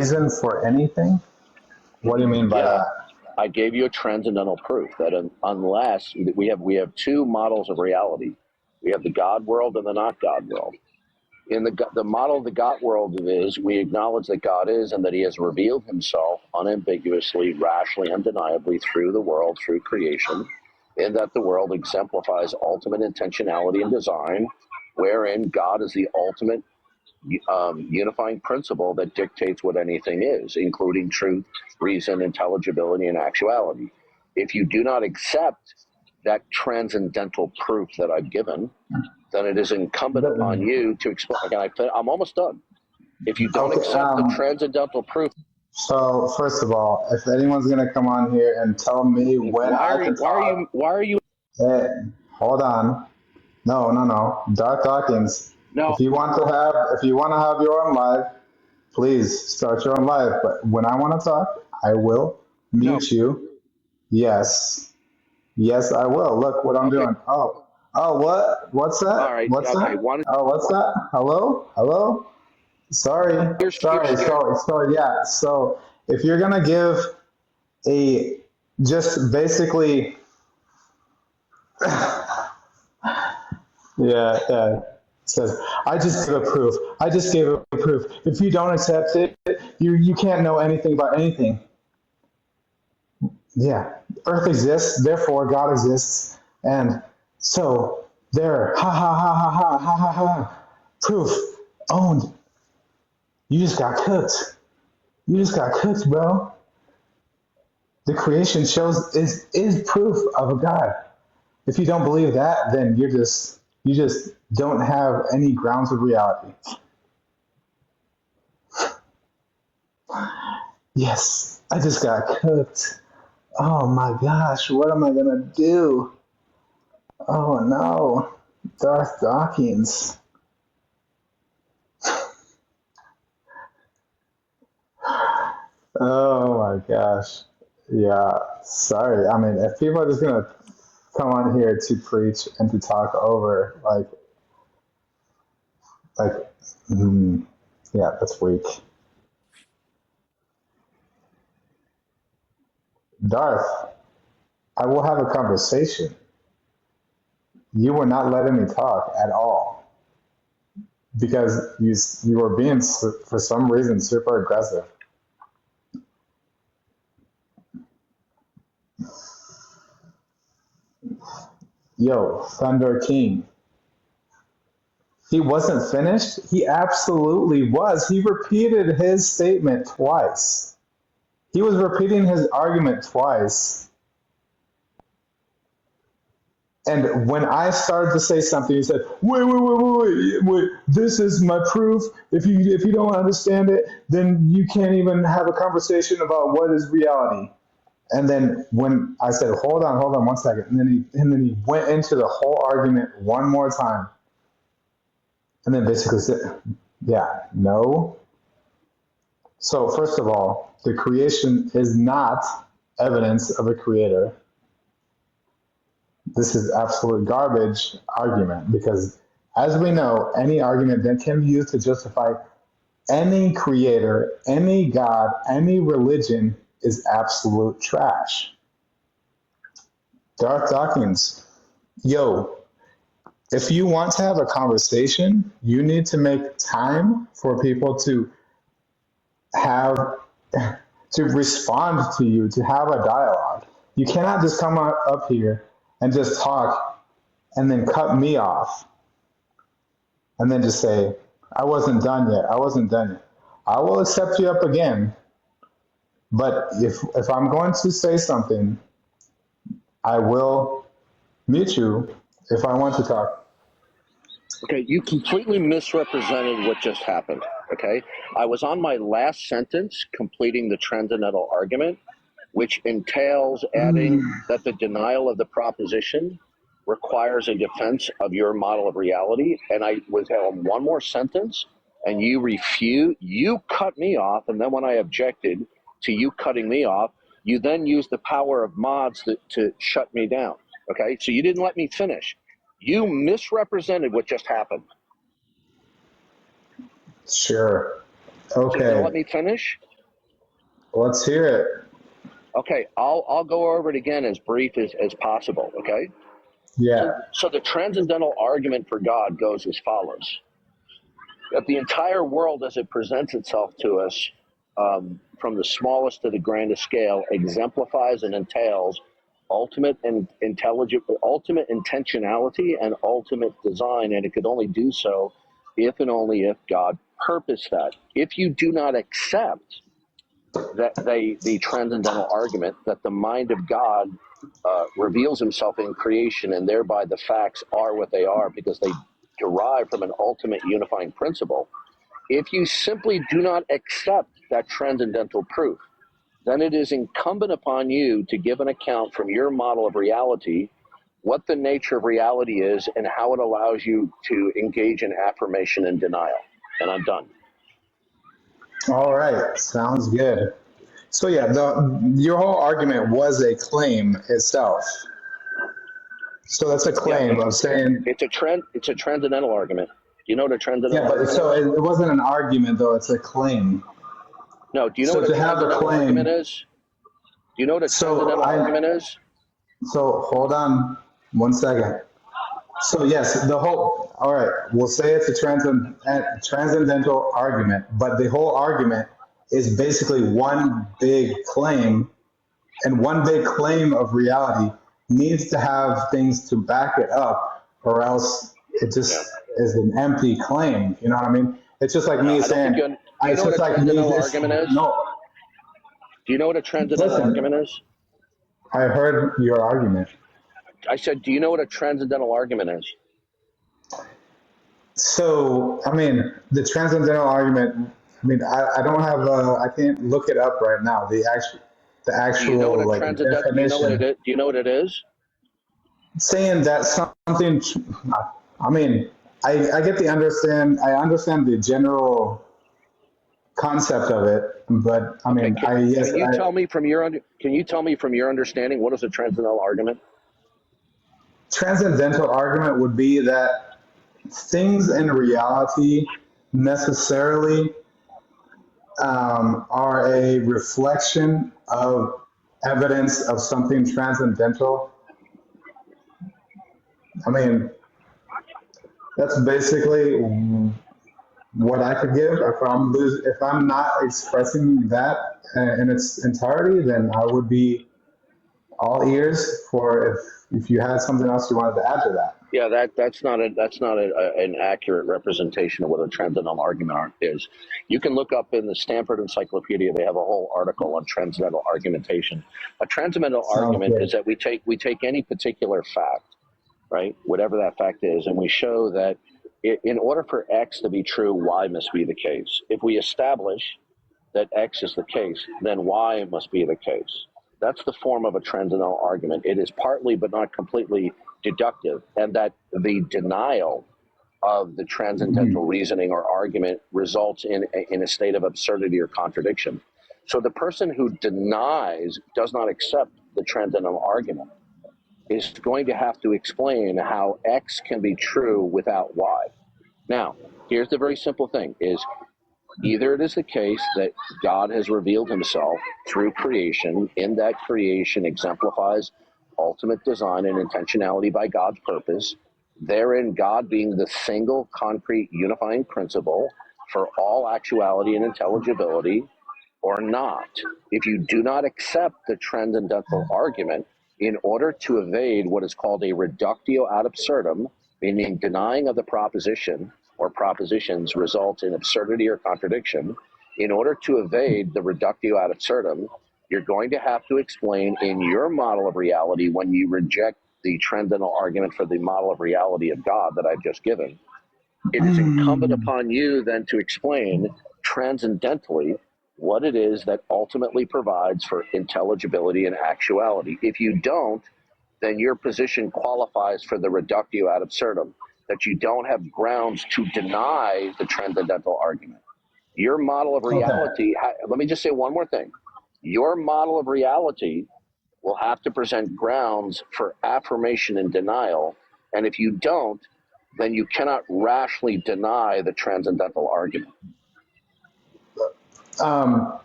reason for anything? What do you mean by that? I gave you a transcendental proof that unless we have two models of reality, we have the God world and the not God world. In the model of the God world is we acknowledge that God is and that he has revealed himself unambiguously, rationally, undeniably through the world, through creation, and that the world exemplifies ultimate intentionality and design, wherein God is the ultimate unifying principle that dictates what anything is, including truth, reason, intelligibility, and actuality. If you do not accept that transcendental proof that I've given, then it is incumbent upon you to explain. Again, I'm almost done. If you don't accept the transcendental proof. So, first of all, if anyone's going to come on here and tell me when I can talk. Why are you? Hey, hold on. No. Darth Dawkins. No. If you want to have your own live, please start your own live. But when I want to talk, I will mute you. Yes, I will. Look what I'm doing. What? What's that? All right. What's that? What's that? Hello? Sorry. Yeah. So if you're gonna give just basically, yeah. It says, I just gave a proof. If you don't accept it, you can't know anything about anything. Yeah. Earth exists, therefore God exists. And so there, ha. Proof. Owned. You just got cooked. Bro. The creation is proof of a God. If you don't believe that, then you just don't have any grounds of reality. Yes, I just got cooked. Oh my gosh, what am I gonna do? Oh no, Darth Dawkins. Oh my gosh. Yeah, sorry. I mean, if people are just gonna come on here to preach and to talk over, yeah, that's weak. Darth, I will have a conversation. You were not letting me talk at all because you were being, for some reason, super aggressive. Yo, Thunder King. He wasn't finished? He absolutely was. He repeated his statement twice. He was repeating his argument twice. And when I started to say something, he said, wait, this is my proof. If you don't understand it, then you can't even have a conversation about what is reality. And then when I said, hold on 1 second, and then he went into the whole argument one more time. And then basically said, yeah, no. So first of all, the creation is not evidence of a creator. This is absolute garbage argument because, as we know, any argument that can be used to justify any creator, any God, any religion is absolute trash. Darth Dawkins, yo, if you want to have a conversation, you need to make time for people to respond to you, to have a dialogue. You cannot just come up here and just talk and then cut me off and then just say, I wasn't done yet. I will accept you up again. But if I'm going to say something, I will mute you if I want to talk. Okay, you completely misrepresented what just happened, okay? I was on my last sentence completing the transcendental argument, which entails adding that the denial of the proposition requires a defense of your model of reality. And I was on one more sentence, and you cut me off, and then when I objected to you cutting me off, you then used the power of mods to shut me down, okay? So you didn't let me finish. You misrepresented what just happened. Sure. Okay. So you let me finish? Let's hear it. Okay, I'll go over it again as brief as possible. Okay. Yeah. So the transcendental argument for God goes as follows: that the entire world, as it presents itself to us, from the smallest to the grandest scale, exemplifies and entails ultimate and ultimate intentionality and ultimate design, and it could only do so if and only if God purposed that. If you do not accept that the transcendental argument that the mind of God reveals himself in creation, and thereby the facts are what they are because they derive from an ultimate unifying principle. If you simply do not accept that transcendental proof, then it is incumbent upon you to give an account from your model of reality, what the nature of reality is, and how it allows you to engage in affirmation and denial. And I'm done. All right. Sounds good. So yeah, your whole argument was a claim itself. So that's a Yeah, claim of saying, it's a transcendental argument. Do you know what a transcendental yeah, but argument so is? it wasn't an argument though, it's a claim. No, do you know So what a to have a transcendental argument claim, is? Do you know what a so transcendental I, argument is? so hold on 1 second. So yes, all right, we'll say it's a transcendental argument, but the whole argument is basically one big claim, and one big claim of reality needs to have things to back it up, or else it Yeah. just is an empty claim. You know what I mean? It's just like No, me I don't think saying, you. Do you it's know what just a like me, transcendental this, argument is? no, Do you know what a transcendental listen, argument is? I heard your argument. I said, do you know what a transcendental argument is? So, I mean, the transcendental argument, I mean, I don't have, I can't look it up right now. The Do you know what actual a like transcendental? Do you know what it definition, is? Do you know what it is? saying that something, I mean, I get I understand the general concept of it, but I Okay. mean, yes, Can you tell me from your understanding what is a transcendental argument? transcendental argument would be that things in reality necessarily are a reflection of evidence of something transcendental. I mean, that's basically what I could give. If I'm not expressing that in its entirety, then I would be all ears for if you had something else you wanted to add to that. Yeah, that's not an accurate representation of what a transcendental argument is. You can look up in the Stanford Encyclopedia; they have a whole article on transcendental argumentation. A transcendental Sounds argument good. is that we take any particular fact, right, whatever that fact is, and we show that in order for X to be true, Y must be the case. If we establish that X is the case, then Y must be the case. That's the form of a transcendental argument. It is partly, but not completely, deductive, and that the denial of the transcendental reasoning or argument results in a state of absurdity or contradiction. So the person who does not accept the transcendental argument, is going to have to explain how X can be true without Y. Now, here's the very simple thing: is either it is the case that God has revealed himself through creation, in that creation exemplifies ultimate design and intentionality by God's purpose, therein God being the single concrete unifying principle for all actuality and intelligibility, or not. If you do not accept the transcendental argument, in order to evade what is called a reductio ad absurdum, meaning denying of the proposition or propositions results in absurdity or contradiction, in order to evade the reductio ad absurdum, you're going to have to explain in your model of reality, when you reject the transcendental argument for the model of reality of God that I've just given, it is incumbent upon you then to explain transcendentally what it is that ultimately provides for intelligibility and actuality. If you don't, then your position qualifies for the reductio ad absurdum, that you don't have grounds to deny the transcendental argument. Your model of Okay. reality, let me just say one more thing. Your model of reality will have to present grounds for affirmation and denial. And if you don't, then you cannot rationally deny the transcendental argument.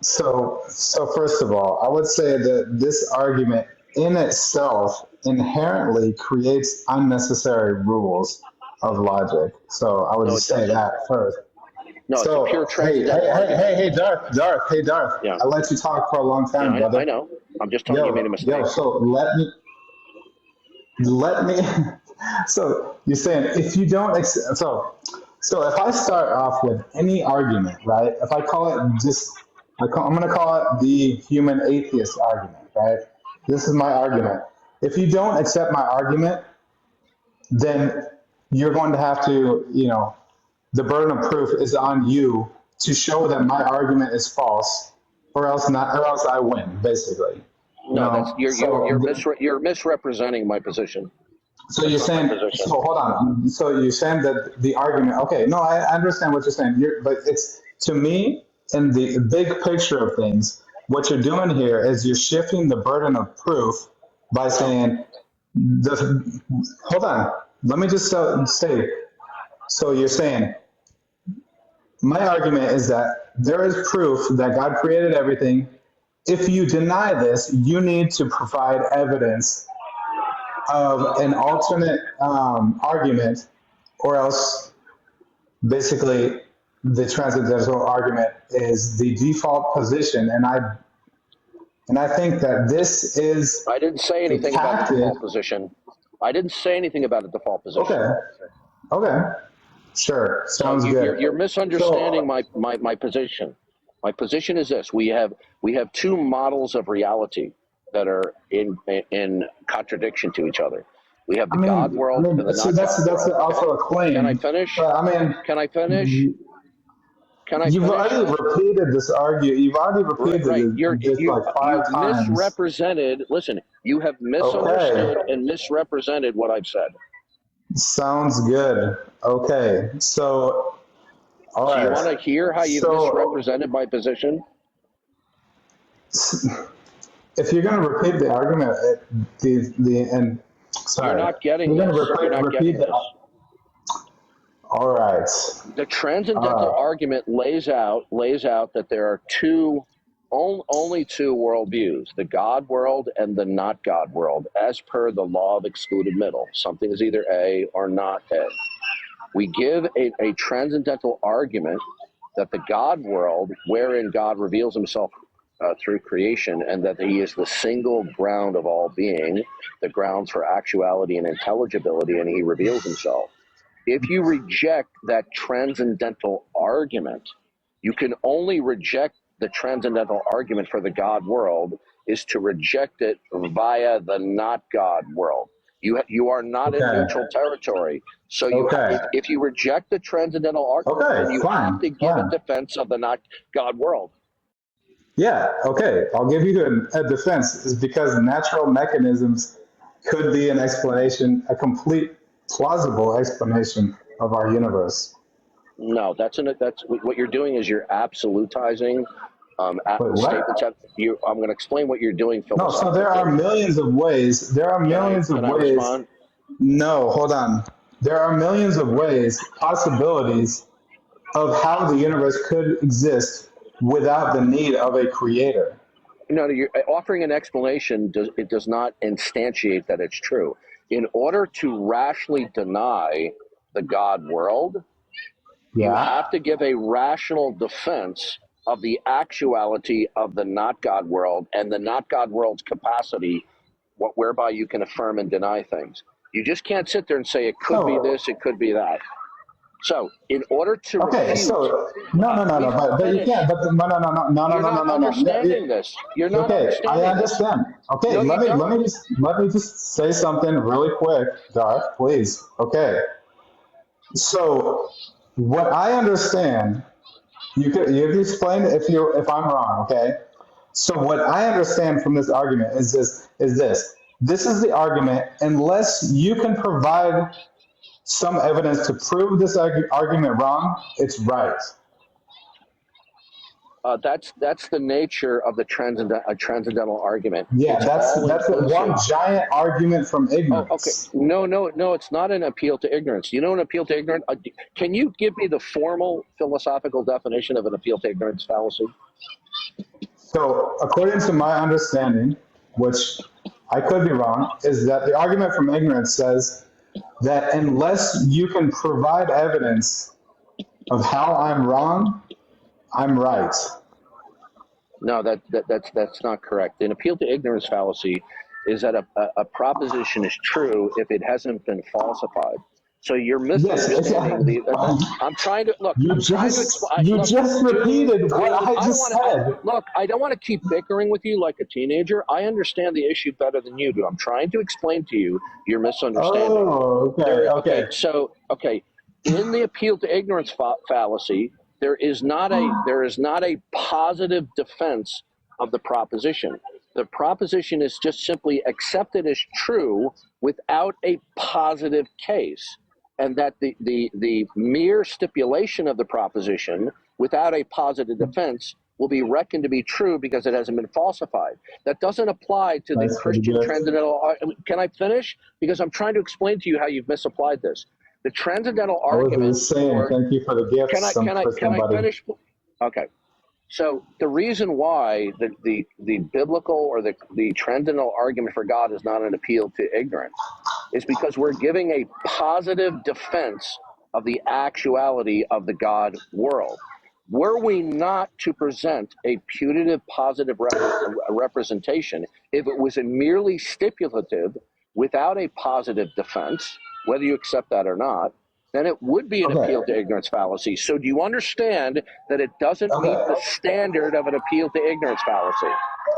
So first of all, I would say that this argument in itself inherently creates unnecessary rules of logic. So I would No, just it say doesn't. that first. No, it's a pure So transcendental argument. hey, Darth. Yeah, I let you talk for a long yeah, time, I brother. know. I'm just telling you, you made a Yo. mistake. So let me. So you're saying if you don't, so if I start off with any argument, right? If I call it just, I'm going to call it the human atheist argument, right? This is my argument. If you don't accept my argument, then you're going to have to, the burden of proof is on you to show that my argument is false, or else not, or else I win, basically. No, that's So you're misrepresenting my position. So That's you're not my saying, position. so hold on. So you're saying that the argument, okay, no, I understand what you're saying. But it's, to me, in the big picture of things, what you're doing here is you're shifting the burden of proof by No, saying, hold on, let me just say, so you're saying, my argument is that there is proof that God created everything. If you deny this, you need to provide evidence of an alternate argument, or else basically the transcendental argument is the default position. And I think that this is I didn't say a anything about the tactic. default position. I didn't say anything about a default position. Okay, okay, sure, So sounds good. you're misunderstanding So my position. My position is this: we have two models of reality that are in contradiction to each other. We have the God I world and mean, the so not God that's world. also a Can I claim, finish? but I mean, Can I finish? Can I you've finish? already repeated this argument. You've already Right, repeated right. this like five You've times. misrepresented. Listen, you have Okay, misunderstood and misrepresented what I've said. sounds good. Okay, so all So you right. want to hear how you've So misrepresented my position? if you're going to repeat the argument, and You're sorry, not getting you're going to this. You're not repeat getting the. this. All right, The all transcendental right. argument lays out that there are only two worldviews: the God world and the not God world, as per the law of excluded middle. Something is either A or not A. We give a transcendental argument that the God world, wherein God reveals himself through creation, and that he is the single ground of all being, the grounds for actuality and intelligibility, and he reveals himself. If you reject that transcendental argument, you can only reject the transcendental argument for the God world is to reject it via the not God world. You are not in Okay, neutral territory. So okay, if you reject the transcendental argument, okay. then you have Fine, to give a fine. defense of the not God world. Yeah, okay. I'll give you a defense. Is because natural mechanisms could be an explanation, a complete plausible explanation of our universe. No, that's what you're doing is you're absolutizing Wait, statements. what? I'm going to explain what you're doing No, so there are philosophically. millions of ways. There are Can I millions of can I ways. respond? No, hold on. There are millions of ways, possibilities of how the universe could exist without the need of a creator. No, you're offering an explanation. Does not instantiate that it's true. In order to rationally deny the God world, you Yeah. have to give a rational defense of the actuality of the not God world and the not God world's capacity, whereby you can affirm and deny things. You just can't sit there and say it could be So this, it could be that. So, in order to okay, refute, so no, let me but you can't. finish. But You're not no. understanding this. You're not Okay, I understanding this. understand. Okay, No, you don't. let me just say something really quick, Darth, please. Okay, so what I understand, you can explain it if I'm wrong. Okay, so what I understand from this argument is this. This is the argument. Unless you can provide some evidence to prove this argument wrong, it's right. That's the nature of the transcendental argument. Yeah, It's all that's one inclusive. giant argument from Oh, okay. ignorance. No. It's not an appeal to ignorance. You know an appeal to ignorance? Can you give me the formal philosophical definition of an appeal to ignorance fallacy? So, according to my understanding, which I could be wrong, is that the argument from ignorance says that unless you can provide evidence of how I'm wrong, I'm right. No, that's not correct. An appeal to ignorance fallacy is that a proposition is true if it hasn't been falsified. So you're Yes, misunderstanding I'm trying to look. you I'm trying to just explain. you Look, just repeated what I I don't just want to. said. Look, I don't want to keep bickering with you like a teenager. I understand the issue better than you do. I'm trying to explain to you your misunderstanding. Oh, okay. Okay. In the appeal to ignorance fallacy, there is not a positive defense of the proposition. The proposition is just simply accepted as true without a positive case, and that the mere stipulation of the proposition without a positive defense will be reckoned to be true because it hasn't been falsified. That doesn't apply to the That's pretty Christian good. transcendental. Can I finish? Because I'm trying to explain to you how you've misapplied this. The transcendental I was argument. just saying, thank you for the gift Can I somebody. finish? Okay. So the reason why the biblical or the transcendental argument for God is not an appeal to ignorance is because we're giving a positive defense of the actuality of the God world. Were we not to present a putative positive representation, if it was a merely stipulative without a positive defense, whether you accept that or not, then it would be an appeal to ignorance fallacy. So do you understand that it doesn't meet the standard of an appeal to ignorance fallacy?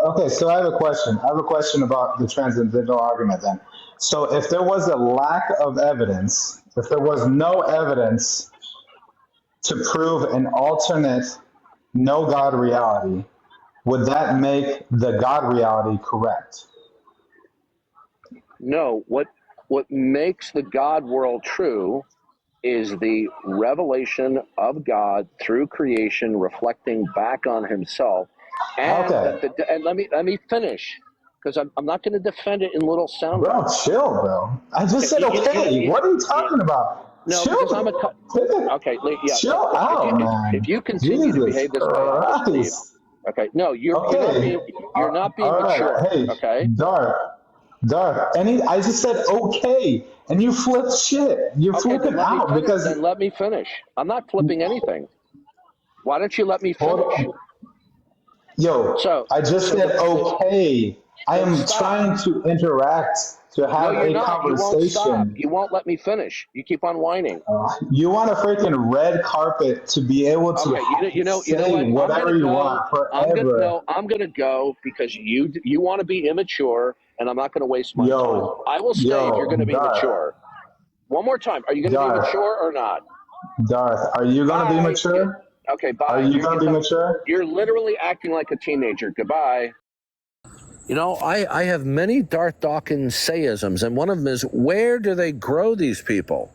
Okay, so I have a question. I have a question about the transcendental argument then. So if there was a lack of evidence, if there was no evidence to prove an alternate no God reality, would that make the God reality correct? No, what makes the God world true is the revelation of God through creation, reflecting back on Himself, and and let me finish, because I'm not going to defend it in little sound Bro, bites. chill, bro. I just said okay. What are you talking about? No, chill. because I'm a okay. Yeah, chill out, man. If you continue to behave this way, I'll just leave. Okay, no, you're not being mature. Right. Hey, okay, Darth. I just said okay, and you flipped shit. You're flipping out because. Then let me finish. I'm not flipping anything. Why don't you let me finish? Yo, I just said okay. I am trying to interact, to have a conversation. You won't let me finish. You keep on whining. You want a freaking red carpet to be able to say whatever you want forever. I'm gonna go because you want to be immature, and I'm not gonna waste my time. I will stay if you're gonna be mature. One more time. Are you gonna be mature or not? Darth, are you gonna be mature? Okay, bye. Are you going to be mature? You're literally acting like a teenager. Goodbye. You know, I have many Darth Dawkins sayisms, and one of them is, where do they grow these people?